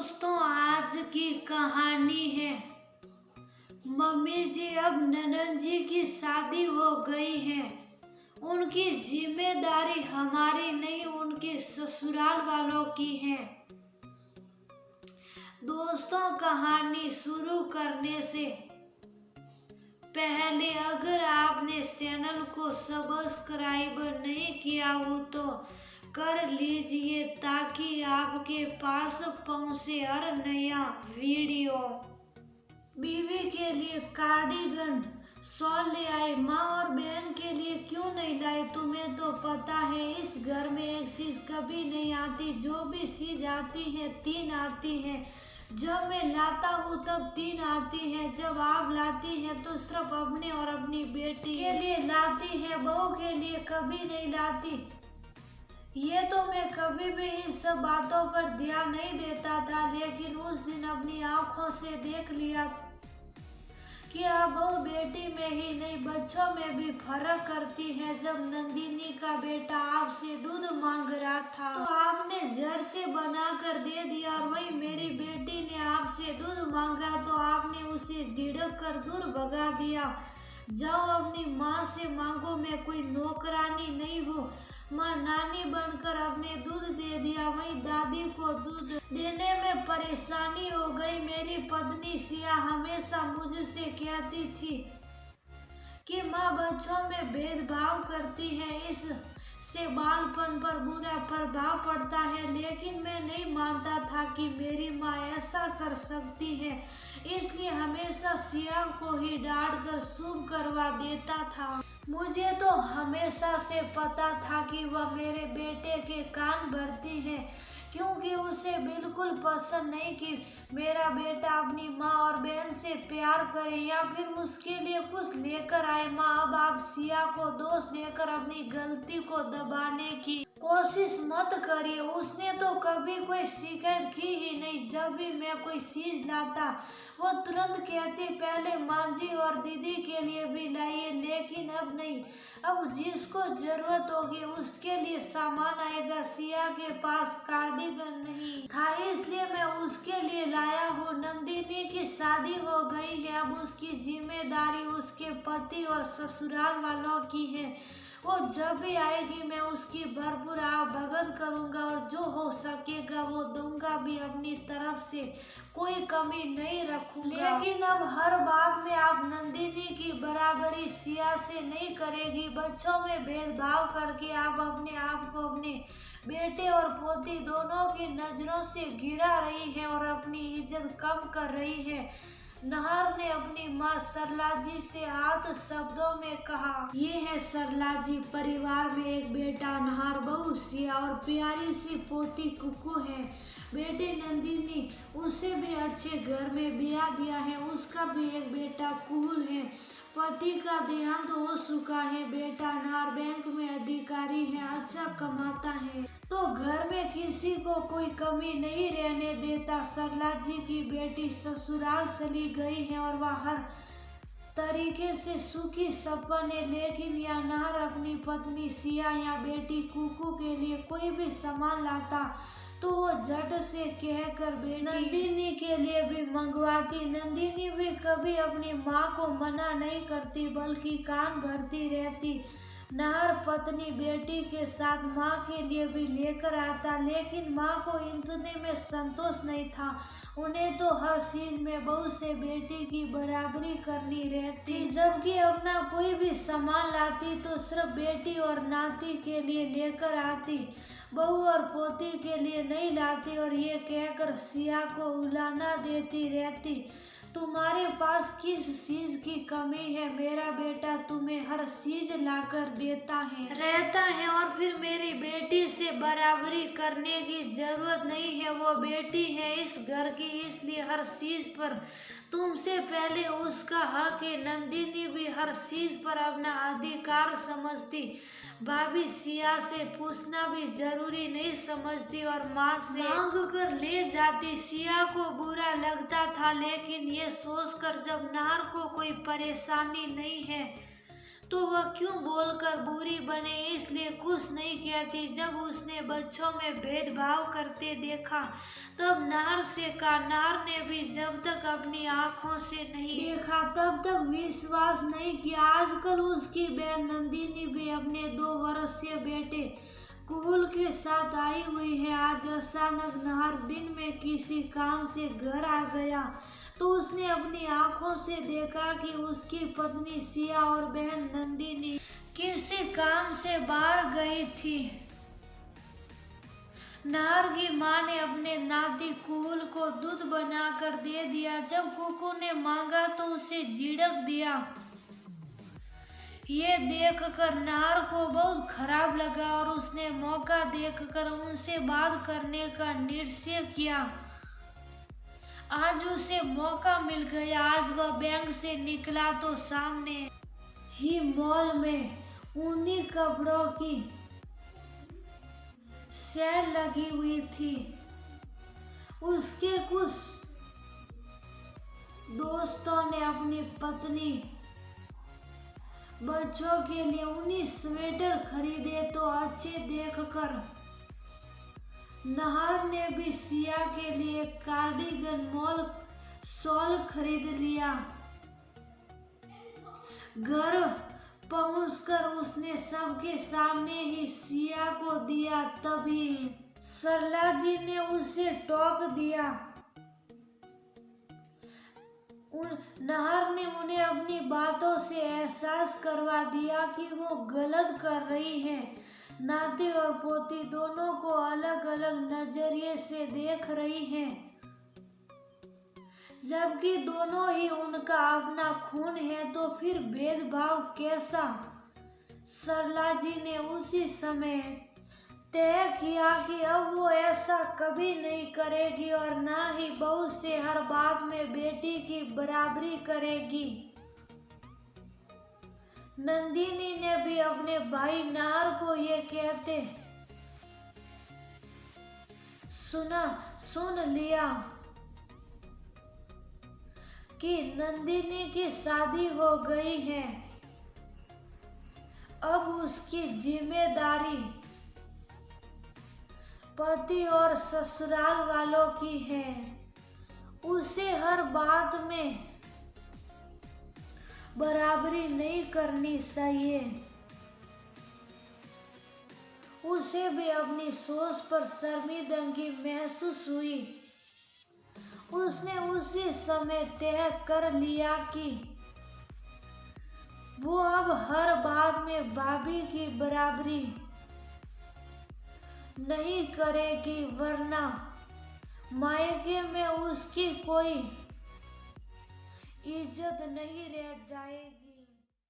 दोस्तों, आज की कहानी है। मम्मी जी अब ननद जी की शादी हो गई है। उनकी जिम्मेदारी हमारी नहीं, उनके ससुराल वालों की है। दोस्तों, कहानी शुरू करने से पहले अगर आपने चैनल को सब्सक्राइब नहीं किया हो तो कर लीजिए ताकि आपके पास पहुंचे हर नया वीडियो। बीवी के लिए कार्डिगन शॉल ले आए, माँ और बहन के लिए क्यों नहीं लाए? तुम्हें तो पता है इस घर में एक चीज कभी नहीं आती, जो भी चीज आती है 3 आती है। जब मैं लाता हूँ तब 3 आती है, जब आप लाती हैं तो सिर्फ अपने और अपनी बेटी के लिए लाती है, बहू के लिए कभी नहीं लाती। ये तो मैं कभी भी इन सब बातों पर ध्यान नहीं देता था, लेकिन उस दिन अपनी आंखों से देख लिया कि अब बहू बेटी में ही नहीं बच्चों में भी फर्क करती है। जब नंदिनी का बेटा आपसे दूध मांग रहा था तो आपने जड़ से बना कर दे दिया, और वही मेरी बेटी ने आपसे दूध मांगा तो आपने उसे झिड़क कर दूर भगा दिया। जाओ अपनी माँ से मांगो, मैं कोई नौकरानी नहीं हूँ। माँ नानी बनकर अपने दूध दे दिया, वही दादी को दूध देने में परेशानी हो गई। मेरी पत्नी सिया हमेशा मुझसे कहती थी कि माँ बच्चों में भेदभाव करती है, इससे बालपन पर बुरा प्रभाव पड़ता है, लेकिन मैं नहीं मानता था कि मेरी माँ ऐसा कर सकती है, इसलिए हमेशा सिया को ही डांट कर शुभ करवा देता था। मुझे तो हमेशा से पता था कि वह मेरे बेटे के कान भरती है, क्योंकि उसे बिल्कुल पसंद नहीं कि मेरा बेटा अपनी माँ और बहन से प्यार करे या फिर उसके लिए कुछ लेकर आए। माँ, अब आप सिया को दोष देकर अपनी गलती को दबाने की कोशिश मत करिए। उसने तो कभी कोई शिकायत की ही नहीं। जब भी मैं कोई चीज लाता वो तुरंत कहती पहले माँ जी और दीदी के लिए भी लाइए, लेकिन अब नहीं। अब जिसको जरूरत होगी उसके लिए सामान आएगा। सिया के पास कार्डिगन नहीं था, इसलिए मैं उसके लिए लाया हूँ। नंदिनी की शादी हो गई है, अब उसकी जिम्मेदारी उसके पति और ससुराल वालों की है। वो जब भी आएगी मैं उसकी भरपूर भगत करूंगा, और जो हो सकेगा वो दूंगा भी, अपनी तरफ से कोई कमी नहीं रखूंगा। लेकिन अब हर बात में आप नंदिनी की बराबरी सिया से नहीं करेगी। बच्चों में भेदभाव करके आप अपने आप को अपने बेटे और पोती दोनों की नजरों से गिरा रही है और अपनी इज्जत कम कर रही है। नहर ने अपनी माँ सरला जी से आत शब्दों में कहा। ये है सरला जी, परिवार में एक बेटा नहर, बहू सिया और प्यारी सी पोती कुकू है। बेटी नंदिनी उसे भी अच्छे घर में ब्याह है, उसका भी एक बेटा कुहुल है। पति का देहांत हो चुका है। बेटा नार बैंक में अधिकारी है, अच्छा कमाता है, तो घर में किसी को कोई कमी नहीं रहने देता। सरला जी की बेटी ससुराल चली गई है और वह हर तरीके से सुखी संपन्न है, लेकिन यह नार अपनी पत्नी सिया या बेटी कुकू के लिए कोई भी सामान लाता तो वो झट से कहकर बेटी नंदिनी के लिए भी मंगवाती। नंदिनी भी कभी अपनी माँ को मना नहीं करती, बल्कि कान भरती रहती। नार पत्नी बेटी के साथ माँ के लिए भी लेकर आता, लेकिन माँ को इतने में संतोष नहीं था। उन्हें तो हर चीज में बहू से बेटी की बराबरी करनी रहती, जबकि अपना कोई भी सामान लाती तो सिर्फ बेटी और नाती के लिए लेकर आती, बहू और पोती के लिए नहीं लाती, और ये कहकर सिया को उलाना देती रहती, तुम्हारे पास किस चीज की कमी है? मेरा बेटा तुम्हें हर चीज लाकर देता है रहता है, और फिर मेरी बेटी से बराबरी करने की जरूरत नहीं है। वो बेटी है इस घर की, इसलिए हर चीज पर तुमसे पहले उसका हक है। नंदिनी भी हर चीज पर अपना अधिकार समझती, भाभी सिया से पूछना भी जरूरी नहीं समझती और माँ से मांग कर ले जाती। सिया को बुरा लगता था, लेकिन ये सोचकर जब नार को कोई परेशानी नहीं है तो वह क्यों बोलकर बुरी बने इसलिए कुछ नहीं कहती। जब उसने बच्चों में भेदभाव करते देखा तब नार से कहा। नार ने भी जब तक अपनी आंखों से नहीं देखा तब तक विश्वास नहीं किया। आजकल उसकी बहन नंदिनी भी अपने 2 वर्षीय बेटे कुहुल के साथ आई हुई है। आज अचानक नार दिन में किसी काम से घर आ गया तो उसने अपनी आंखों से देखा कि उसकी पत्नी सिया और बहन नंदिनी किसी काम से बाहर गई थी। नार की माँ ने अपने नाती कुहुल को दूध बनाकर दे दिया। जब कुकू ने मांगा तो उसे झिड़क दिया। ये देखकर नार को बहुत खराब लगा और उसने मौका देखकर उनसे बात करने का निश्चय किया। आज उसे मौका मिल गया। आज वह बैंक से निकला तो सामने ही मॉल में ऊनी कपड़ों की सेल लगी हुई थी। उसके कुछ दोस्तों ने अपनी पत्नी बच्चों के लिए ऊनी स्वेटर खरीदे तो अच्छे देखकर नार ने भी सिया के लिए कार्डिगन मॉल शॉल खरीद लिया। घर पहुंचकर उसने सबके सामने ही सिया को दिया। तभी सरला जी ने उसे टोक दिया। नाहर ने उन्हें अपनी बातों से एहसास करवा दिया कि वो गलत कर रही हैं। नाती और पोती दोनों को अलग अलग नजरिए से देख रही हैं, जबकि दोनों ही उनका अपना खून है, तो फिर भेदभाव कैसा? सरला जी ने उसी समय तय किया कि अब वो ऐसा कभी नहीं करेगी और ना ही बहू से हर बात में बेटी की बराबरी करेगी। नंदिनी ने भी अपने भाई नार को ये कहते सुन लिया कि नंदिनी की शादी हो गई है। अब उसकी जिम्मेदारी पति और ससुराल वालों की है। उसे हर बात में बराबरी नहीं करनी चाहिए। उसे भी अपनी सोच पर शर्मिंदगी महसूस हुई। उसने उसी समय तय कर लिया कि वो अब हर बात में भाभी की बराबरी नहीं करेगी, वरना मायके में उसकी कोई इज्जत नहीं रह जाएगी।